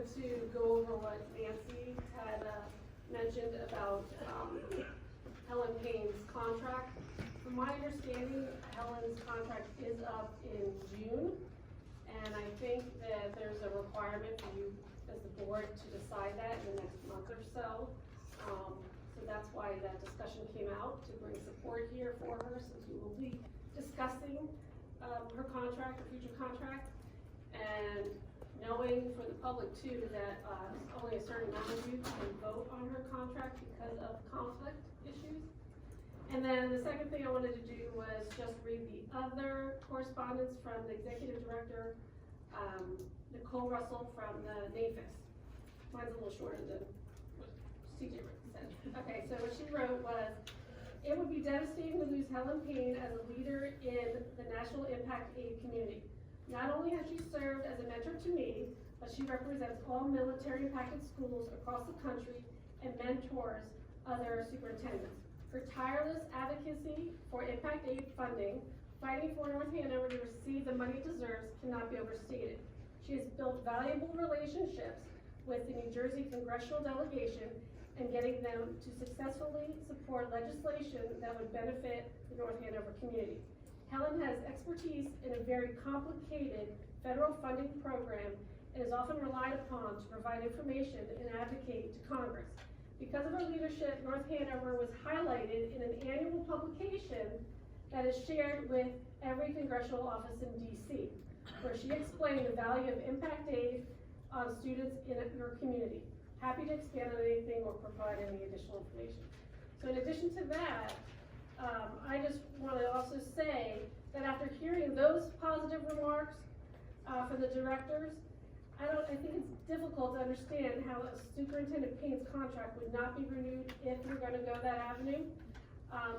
wanted to go over what Nancy had mentioned about Helen Payne's contract. From my understanding, Helen's contract is up in June, and I think that there's a requirement for you as the board to decide that in the next month or so. So that's why that discussion came out, to bring support here for her, since we will be discussing her contract, her future contract, and knowing for the public too that only a certain amount of you can vote on her contract because of conflict issues. And then the second thing I wanted to do was just read the other correspondence from the executive director, Nicole Russell from the NAFIS. Mine's a little shorter than what CJ said. Okay, so what she wrote was, it would be devastating to lose Helen Payne as a leader in the National Impact Aid community. Not only has she served as a mentor to me, but she represents all military impacted schools across the country and mentors other superintendents. Her tireless advocacy for impact aid funding, fighting for North Hanover to receive the money it deserves, cannot be overstated. She has built valuable relationships with the New Jersey congressional delegation and getting them to successfully support legislation that would benefit the North Hanover community. Helen has expertise in a very complicated federal funding program and is often relied upon to provide information and advocate to Congress. Because of her leadership, North Hanover was highlighted in an annual publication that is shared with every congressional office in DC, where she explained the value of impact aid on students in your community. Happy to expand on anything or provide any additional information. So in addition to that, I just want to also say that after hearing those positive remarks from the directors, I think it's difficult to understand how Superintendent Payne's contract would not be renewed if we're going to go that avenue.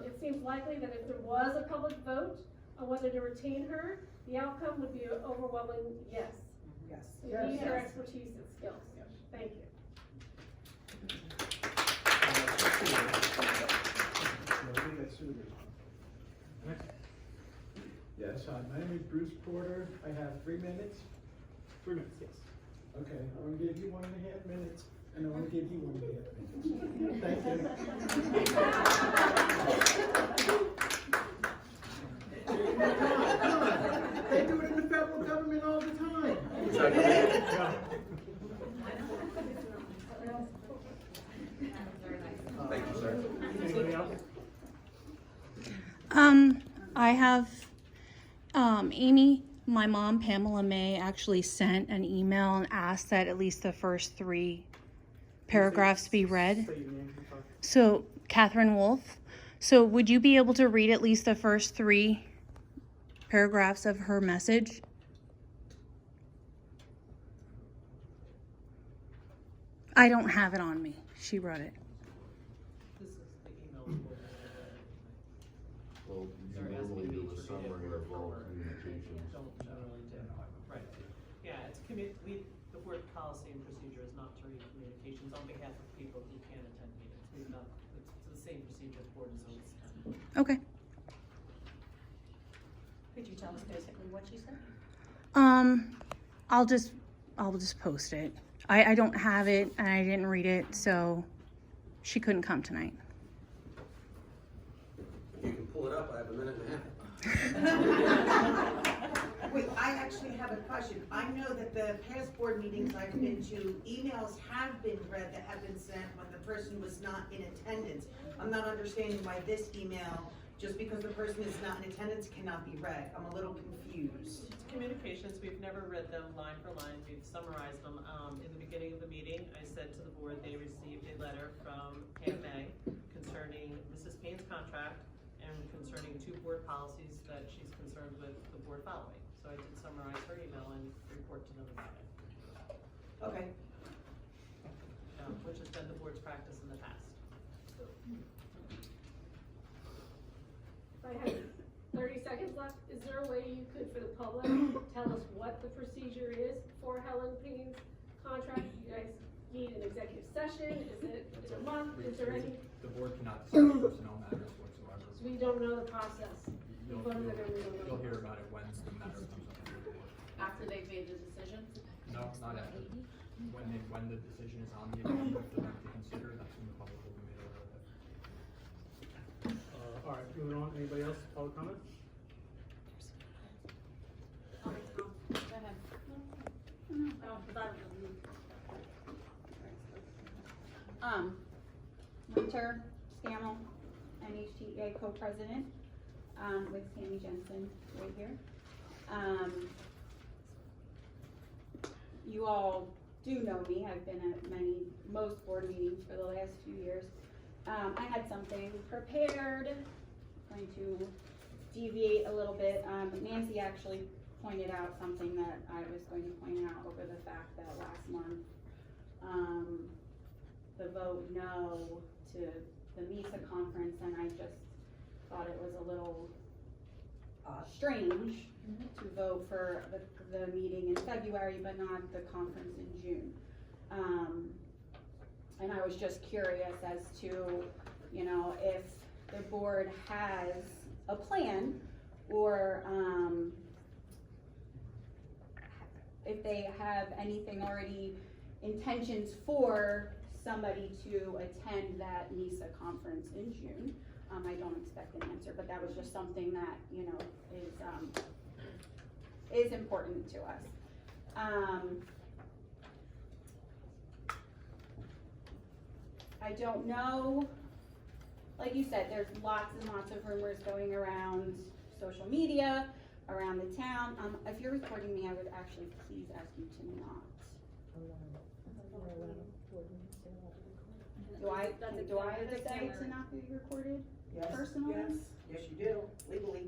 It seems likely that if there was a public vote on whether to retain her, the outcome would be an overwhelming yes. Yes. We need her expertise and skills. Yes. Thank you. Yes, my name is Bruce Porter. I have 3 minutes. 3 minutes, yes. Okay, I'm gonna give you 1.5 minutes, and I'm gonna give you 1.5 minutes. Thank you. Come on. They do it in the federal government all the time. Thank you, sir. Anybody else? I have, Amy, my mom, Pamela May, actually sent an email and asked that at least the first 3 paragraphs be read. Say your name, sorry. So, Catherine Wolf. So, would you be able to read at least the first 3 paragraphs of her message? I don't have it on me. She wrote it. This is the email. Well, you normally do a summary of all communications. Don't generally do. Right. Yeah, it's the board policy and procedure is not to read communications on behalf of people who can't attend meetings. It's the same procedure the board has always done. Okay. Could you tell us basically what she said? I'll just post it. I don't have it and I didn't read it, so she couldn't come tonight. You can pull it up, I have 1.5 minutes. Wait, I actually have a question. I know that the past board meetings I've been to, emails have been read that have been sent when the person was not in attendance. I'm not understanding why this email, just because the person is not in attendance, cannot be read. I'm a little confused. It's communications. We've never read them line for line. We've summarized them. In the beginning of the meeting, I said to the board they received a letter from Pam May concerning Mrs. Payne's contract and concerning 2 board policies that she's concerned with the board following. So I did summarize her email and report to them about it. Okay. Which has been the board's practice in the past. I have 30 seconds left. Is there a way you could, for the public, tell us what the procedure is for Helen Payne's contract? You guys need an executive session? Is it a month? Is there any? The board cannot discuss personnel matters whatsoever. So we don't know the process. You'll We voted it, we don't know you'll the hear process. about it when the matter comes up to the board. After they've made the decision? No, not after. When they when the decision is on the agenda for them to consider, that's when the public will be made aware of it. All right, moving on, anybody else, public comment? Winter Scammell, NHTA co-president, with Tammy Jensen right here. You all do know me, I've been at most board meetings for the last few years. I had something prepared, going to deviate a little bit. Nancy actually pointed out something that I was going to point out over the fact that last month, the vote no to the MISA conference, and I just thought it was a little strange to vote for the meeting in February, but not the conference in June. And I was just curious as to, you know, if the board has a plan, or if they have anything already, intentions for somebody to attend that MISA conference in June. I don't expect an answer, but that was just something that, you know, is important to us. I don't know, like you said, there's lots and lots of rumors going around social media, around the town. If you're recording me, I would actually please ask you to not. Do I have to say to not be recorded? Yes, Personally? Yes, you do, legally.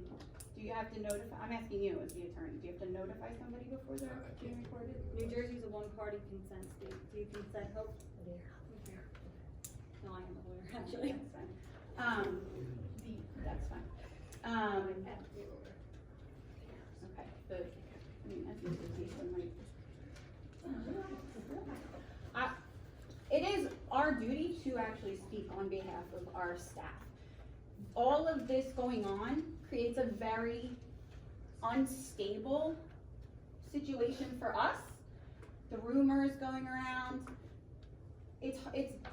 Do you have to notify, I'm asking you as the attorney, do you have to notify somebody before they're being recorded? New Jersey's a one-party consent state. Do you consent, Hope? Okay. No, I am a lawyer, actually. That's fine. That's fine. Okay, that's the case when it is our duty to actually speak on behalf of our staff. All of this going on creates a very unstable situation for us. The rumors going around, it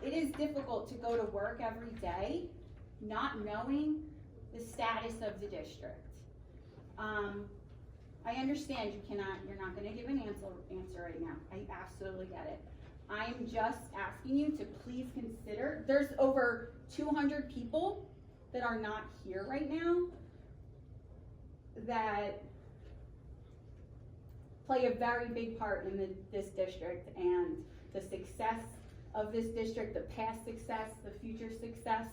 is difficult to go to work every day not knowing the status of the district. I understand you're not gonna give an answer right now. I absolutely get it. I'm just asking you to please consider, there's over 200 people that are not here right now that play a very big part in this district and the success of this district, the past success, the future success.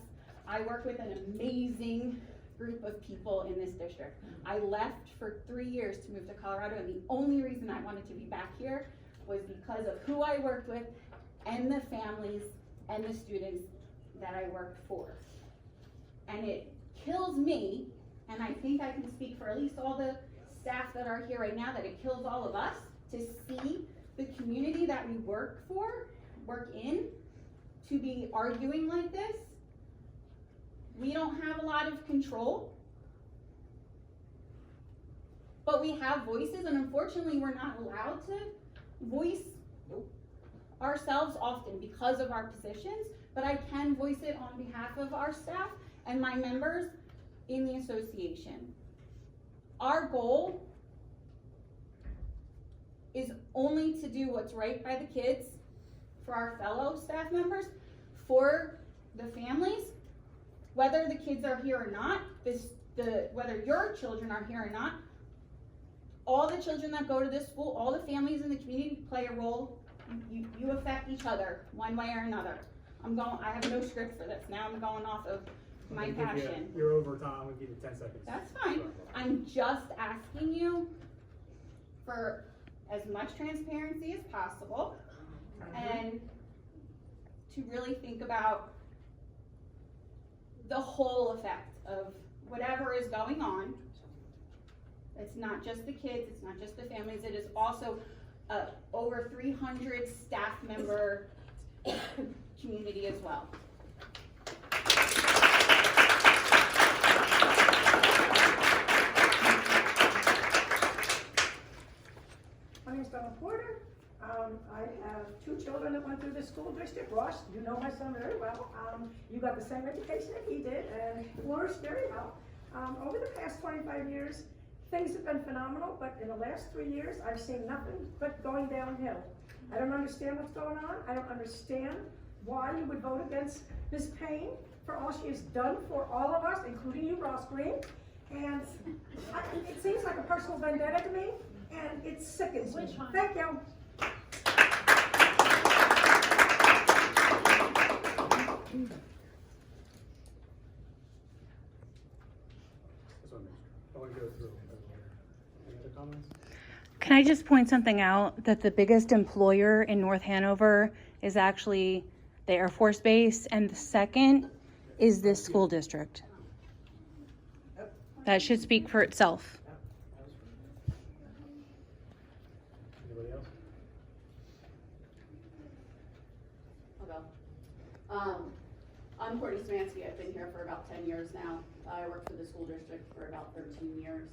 I work with an amazing group of people in this district. I left for 3 years to move to Colorado, and the only reason I wanted to be back here was because of who I worked with and the families and the students that I worked for. And it kills me, and I think I can speak for at least all the staff that are here right now, that it kills all of us to see the community that we work in, to be arguing like this. We don't have a lot of control, but we have voices, and unfortunately we're not allowed to voice ourselves often because of our positions, but I can voice it on behalf of our staff and my members in the association. Our goal is only to do what's right by the kids, for our fellow staff members, for the families, whether the kids are here or not, whether your children are here or not. All the children that go to this school, all the families in the community play a role. You affect each other one way or another. I have no script for this. Now I'm going off of my passion. You're over time, we'll give you 10 seconds. That's fine. I'm just asking you for as much transparency as possible and to really think about the whole effect of whatever is going on. It's not just the kids, it's not just the families, it is also over 300 staff member community as well. My name is Donna Porter. I have two children that went through this school district. Ross, you know my son very well. You got the same education that he did and flourished very well. Over the past 25 years, things have been phenomenal, but in the last 3 years, I've seen nothing but going downhill. I don't understand what's going on. I don't understand why you would vote against Ms. Payne for all she has done for all of us, including you, Ross Green. And it seems like a personal vendetta to me, and it sickens me. Thank you. This one, I want to go through. Any other comments? Can I just point something out, that the biggest employer in North Hanover is actually the Air Force Base, and the second is this school district. That should speak for itself. Anybody else? I'll go. I'm Courtney Smansky. I've been here for about 10 years now. I worked for the school district for about 13 years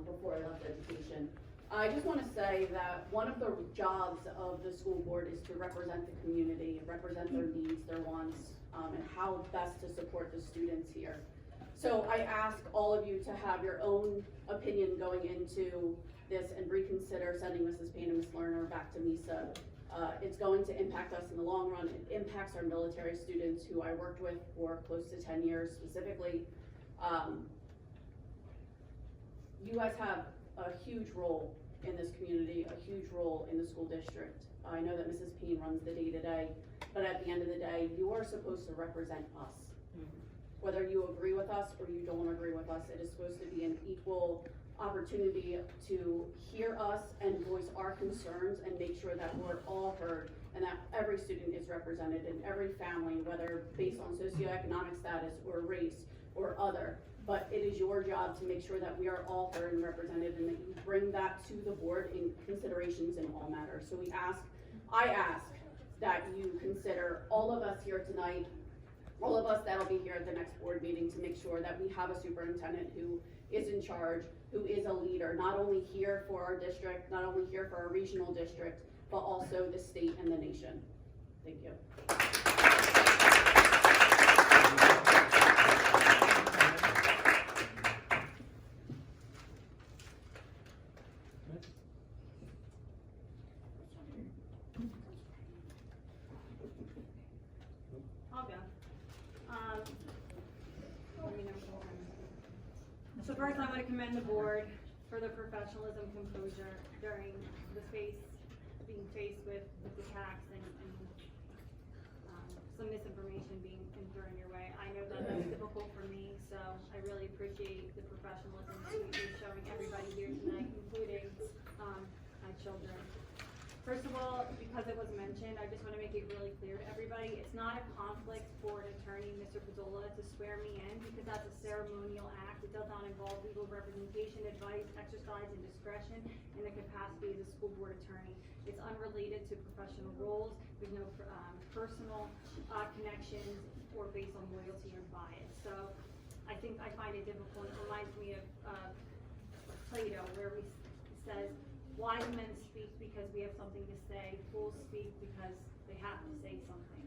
before I left education. I just want to say that one of the jobs of the school board is to represent the community, represent their needs, their wants, and how best to support the students here. So I ask all of you to have your own opinion going into this and reconsider sending Mrs. Payne and Ms. Lerner back to MISA. It's going to impact us in the long run. It impacts our military students who I worked with for close to 10 years specifically. You guys have a huge role in this community, a huge role in the school district. I know that Mrs. Payne runs the day-to-day, but at the end of the day, you are supposed to represent us. Whether you agree with us or you don't agree with us, it is supposed to be an equal opportunity to hear us and voice our concerns and make sure that we're all heard and that every student is represented in every family, whether based on socioeconomic status or race or other. But it is your job to make sure that we are all heard and represented and that you bring that to the board in considerations in all matters. So I ask that you consider all of us here tonight, all of us that'll be here at the next board meeting, to make sure that we have a superintendent who is in charge, who is a leader, not only here for our district, not only here for our regional district, but also the state and the nation. Thank you. I'll go. So first, I want to commend the board for the professionalism, composure during being faced with attacks and some misinformation being thrown your way. I know that that's difficult for me, so I really appreciate the professionalism that you're showing everybody here tonight, including my children. First of all, because it was mentioned, I just want to make it really clear to everybody, it's not a conflict for an attorney, Mr. Pizzola, to swear me in, because that's a ceremonial act. It does not involve legal representation, advice, exercise, and discretion in the capacity as a school board attorney. It's unrelated to professional roles. There's no personal connections or based on loyalty or bias. So I find it difficult. It reminds me of Plato, where he says, wise men speak because we have something to say, fools speak because they have to say something.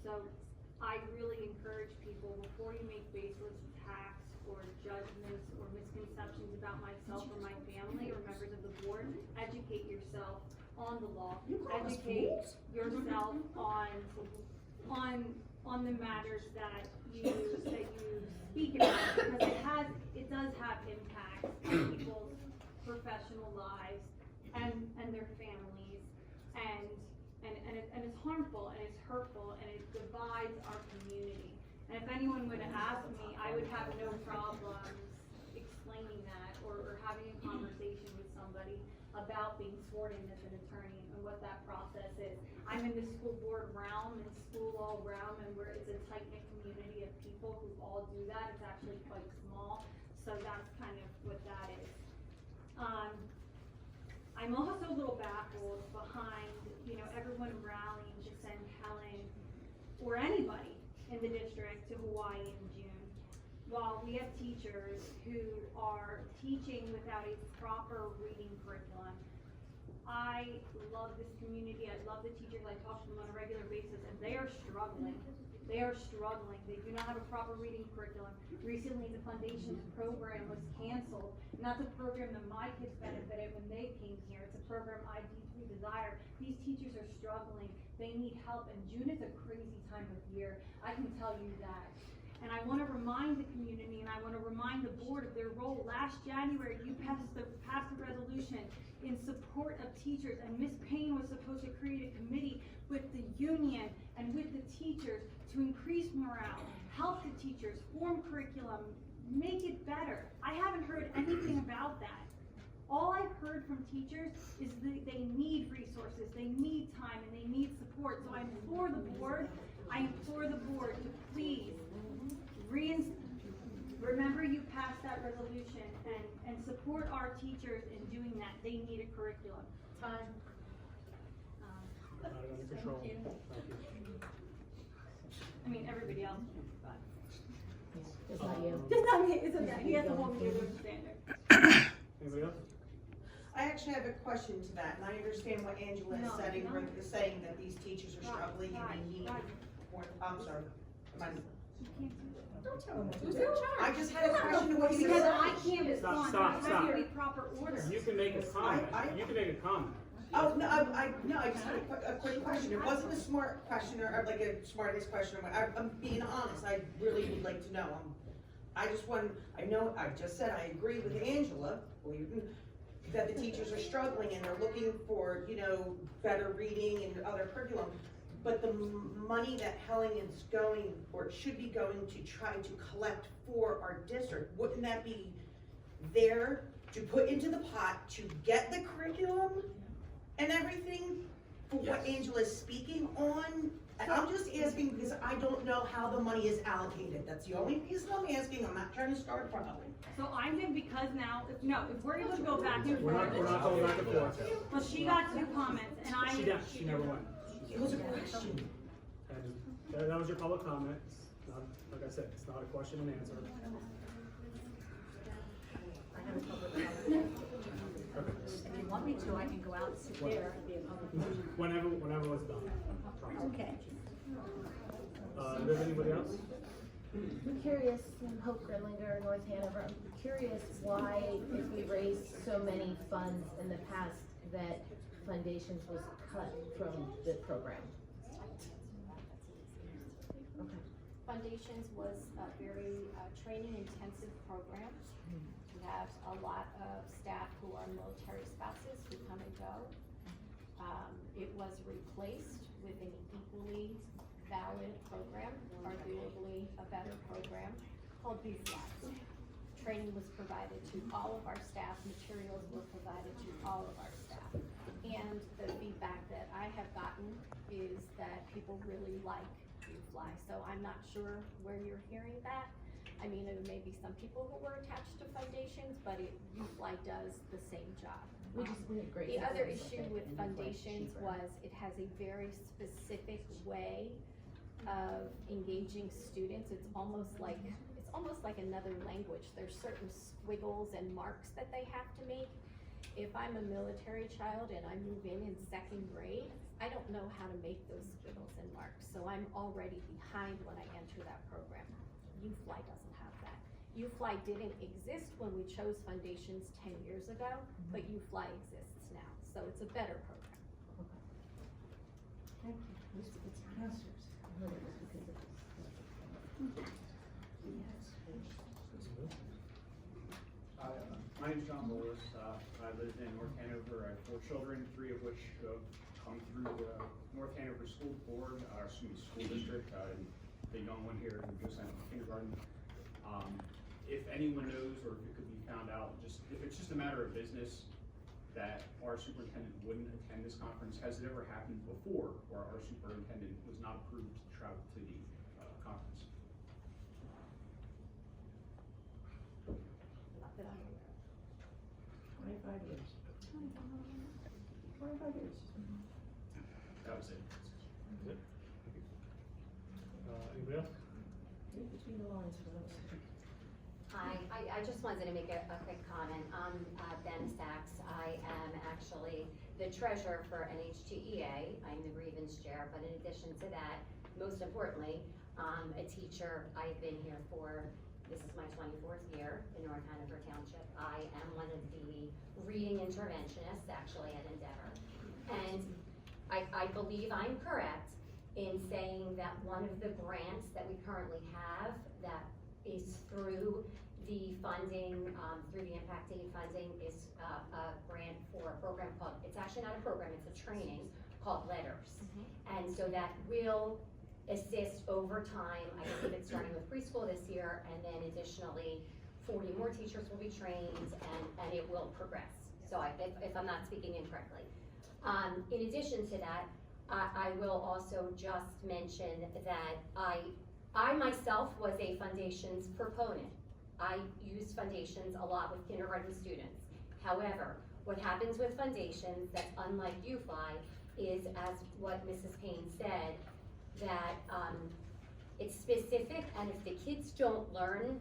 So I really encourage people, before you make baseless attacks or judgments or misconceptions about myself or my family or members of the board, educate yourself on the law, educate yourself on the matters that you speak about, because it does have impacts on people's professional lives and their families, and it's harmful and it's hurtful and it divides our community. And if anyone would ask me, I would have no problems explaining that or having a conversation with somebody about being sworn in as an attorney and what that process is. I'm in the school board realm and school law realm, and where it's a tight-knit community of people who all do that. It's actually quite small, so that's kind of what that is. I'm also a little baffled behind, everyone rallying to send Helen or anybody in the district to Hawaii in June, while we have teachers who are teaching without a proper reading curriculum. I love this community, I love the teachers, I talk to them on a regular basis, and they are struggling. They are struggling, they do not have a proper reading curriculum. Recently, the Foundations program was canceled, and that's a program that my kids benefited when they came here. It's a program I deeply desire. These teachers are struggling, they need help, and June is a crazy time of year, I can tell you that. And I wanna remind the community, and I wanna remind the board of their role. Last January, you passed a resolution in support of teachers, and Ms. Payne was supposed to create a committee with the union and with the teachers to increase morale, help the teachers, form curriculum, make it better. I haven't heard anything about that. All I've heard from teachers is that they need resources, they need time, and they need support. So I implore the board to please remember you passed that resolution and support our teachers in doing that. They need a curriculum. Time. Got it under control. Thank you. Thank you. I mean, everybody else, but. It's not you. Just not me, it's okay, he has a whole new standard. Anybody else? I actually have a question to that, and I understand what Angela is saying that these teachers are struggling and they need more, I'm sorry. Don't tell them what to Who's do. in charge? I just had a question to what you Because said. I can't respond, Stop. there has to be proper order. You can make a comment. You can make a comment. Oh, no, I just had a quick question. It wasn't a smart question or like a smartest question. I'm being honest. I really would like to know. I just said I agree with Angela, that the teachers are struggling and they're looking for, better reading and other curriculum. But the money that Helen is going, or should be going to try to collect for our district, wouldn't that be there to put into the pot to get the curriculum and everything for what Angela is speaking on? And I'm just asking because I don't know how the money is allocated. That's the only reason I'm asking. I'm not trying to start from it. So I'm good because now, if we're able to go back and We're not going back and forth. well, she got 2 comments, and She never went. It was a question. And that was your public comment. It's not, like I said, it's not a question and answer. I have a public comment. If you want me to, I can go out and sit there and be a public comment. Whenever it's done. Okay. Do we have anybody else? I'm curious, Hope Grinlinger, North Hanover, I'm curious why, if we raised so many funds in the past, that Foundations was cut from the program. Okay. Foundations was a very training intensive program. We have a lot of staff who are military spouses who come and go. It was replaced with an equally valid program, arguably a better program, called BFLAS. Training was provided to all of our staff, materials were provided to all of our staff. And the feedback that I have gotten is that people really like BFLY. So I'm not sure where you're hearing that. I mean, there may be some people who were attached to Foundations, but BFLY does the same job. The other issue with Foundations was it has a very specific way of engaging students. It's almost like another language. There's certain squiggles and marks that they have to make. If I'm a military child and I move in 2nd grade, I don't know how to make those squiggles and marks. So I'm already behind when I enter that program. UFLY doesn't have that. UFLY didn't exist when we chose Foundations 10 years ago, but UFLY exists now. So it's a better program. Thank you. It's counselors. I heard it was because of this. My name's John Bowles. I live in North Hanover. I have 4 children, 3 of which come through the North Hanover School Board, school district. The young one here who just went to kindergarten. If anyone knows, or if it could be found out, if it's just a matter of business that our superintendent wouldn't attend this conference, has it ever happened before where our superintendent was not approved to travel to the conference? Not that I'm aware of. 25 years. 25 years. That was it. Anybody else? Read between the lines for those. Hi, I just wanted to make a quick comment. I'm Ben Sachs. I am actually the treasurer for NHTEA. I'm the grievance chair, but in addition to that, most importantly, a teacher. I've been here for, this is my 24th year in North Hanover Township. I am one of the reading interventionists, actually, at Endeavor. And I believe I'm correct in saying that one of the grants that we currently have that is through the funding, through the Impact Aid funding, is a grant for a program called, it's actually not a program, it's a training called Letters. And so that will assist over time. I believe it's starting with preschool this year, and then additionally 40 more teachers will be trained, and it will progress. So if I'm not speaking incorrectly. In addition to that, I will also just mention that I myself was a foundations proponent. I use foundations a lot with kindergarten students. However, what happens with foundations that's unlike UFly is, as what Mrs. Payne said, that it's specific, and if the kids don't learn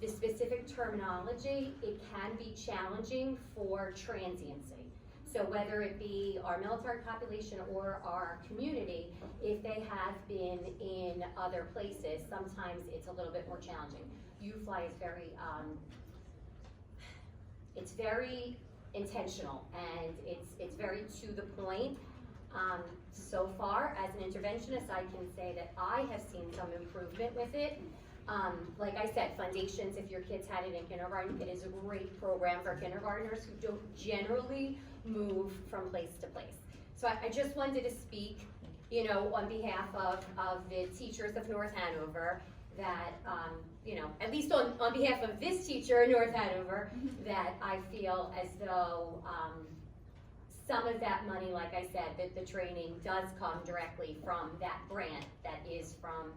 the specific terminology, it can be challenging for transiency. So whether it be our military population or our community, if they have been in other places, sometimes it's a little bit more challenging. UFly is it's very intentional, and it's very to the point. So far, as an interventionist, I can say that I have seen some improvement with it. Like I said, foundations, if your kids had it in kindergarten, it is a great program for kindergartners who don't generally move from place to place. So I just wanted to speak, you know, on behalf of the teachers of North Hanover, that, you know, at least on behalf of this teacher in North Hanover, that I feel as though some of that money, like I said, that the training does come directly from that grant that is from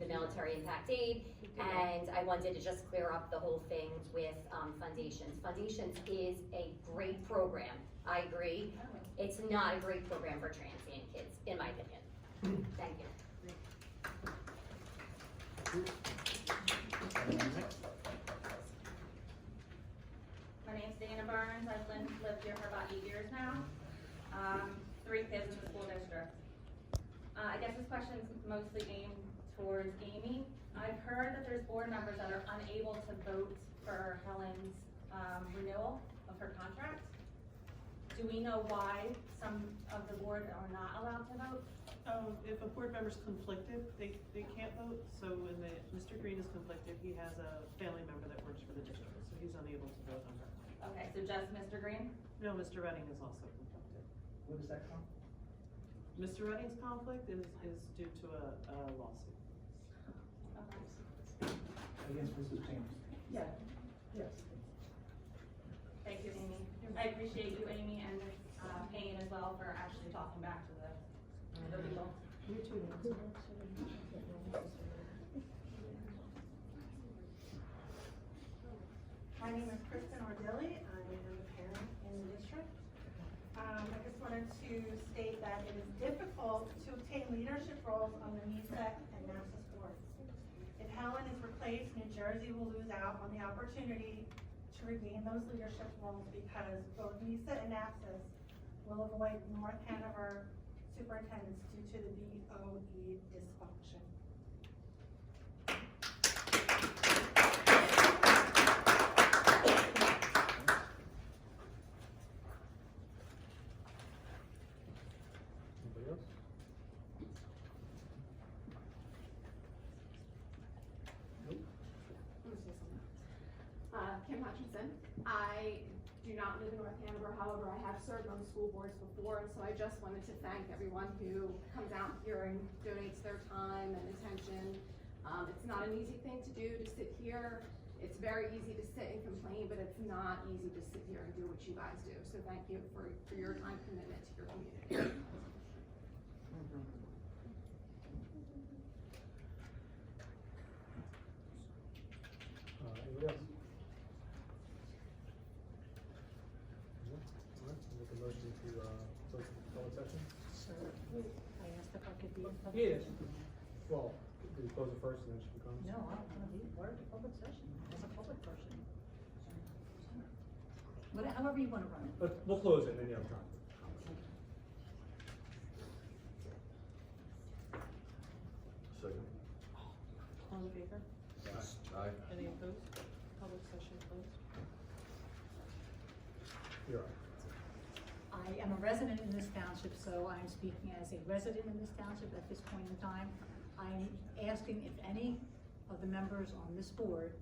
the Military Impact Aid, and I wanted to just clear up the whole thing with foundations. Foundations is a great program, I agree. It's not a great program for transient kids, in my opinion. Thank you. My name's Dana Burns. I've lived here for about 8 years now. 3 kids in the school district. I guess this question is mostly aimed towards Amy. I've heard that there's board members that are unable to vote for Helen's renewal of her contract. Do we know why some of the board are not allowed to vote? If a board member's conflicted, they can't vote. So when Mr. Green is conflicted, he has a family member that works for the district, so he's unable to vote on her. Okay, so just Mr. Green? No, Mr. Redding is also conflicted. What is that from? Mr. Redding's conflict is due to a lawsuit. Okay. Against Mrs. Payne. Yeah, yes. Thank you, Amy. I appreciate you, Amy, and Payne as well, for actually talking back to the legal. You too, Nancy. My name is Kristen Ordilli. I am a parent in the district. I just wanted to state that it is difficult to obtain leadership roles on the NESA and NAPSIS boards. If Helen is replaced, New Jersey will lose out on the opportunity to regain those leadership roles because both NESA and NAPSIS will avoid North Hanover superintendents due to the BOE dysfunction. Anybody else? Kim Hutchinson. I do not live in North Hanover, however, I have served on the school boards before, and so I just wanted to thank everyone who comes out here and donates their time and attention. It's not an easy thing to do, to sit here. It's very easy to sit and complain, but it's not easy to sit here and do what you guys do. So thank you for your time commitment to your community. Anybody else? No? All right, we'll make a motion to close the public session. I asked if I could be in public Yes. session. Well, do we close it first and then she becomes? No, I don't want to be part of the public session as a public person. However you wanna run it. But we'll close it and then you have time. Second. All in favor? Aye. Any opposed? Public session closed. You're right. I am a resident in this township, so I'm speaking as a resident in this township at this point in time. I'm asking if any of the members on this board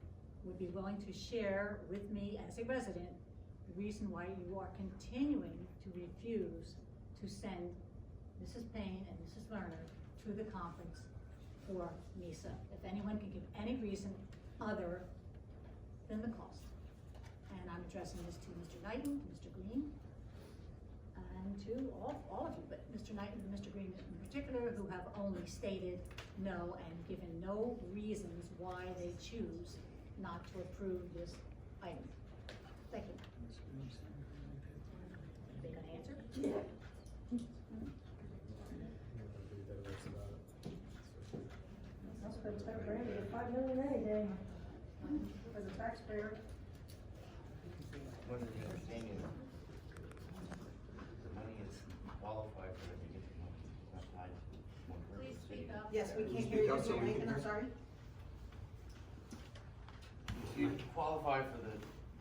would be willing to share with me as a resident the reason why you are continuing to refuse to send Mrs. Payne and Mrs. Lerner to the conference for NISA. If anyone can give any reason other than the cost. And I'm addressing this to Mr. Knighton, Mr. Green, and to all of you, but Mr. Knighton and Mr. Green in particular, who have only stated no and given no reasons why they choose not to approve this item. Thank you. They gonna answer? Yeah. I'll spend 10 grand to get 5 million any day, as a taxpayer. What is the understanding of the money is qualified for it to get the money, not tied to one person? Please speak up. Yes, we can't hear you, Mr. Rankin, I'm sorry. If you qualify for the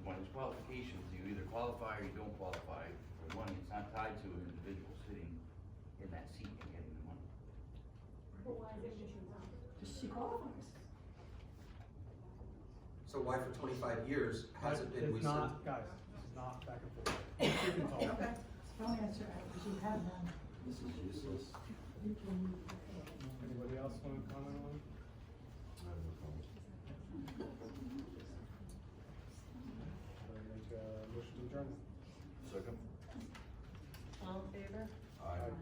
one's qualifications, you either qualify or you don't qualify for money. It's not tied to an individual sitting in that seat and getting the money. But why is it she qualifies? So why for 25 years has it been It's rescinded? not, guys, this is not back and forth. You can talk. Okay. Don't answer that, because you have none. This is useless. Anybody else want to comment on it? I have no comment. Or make a motion to adjourn? Second. All in favor? Aye.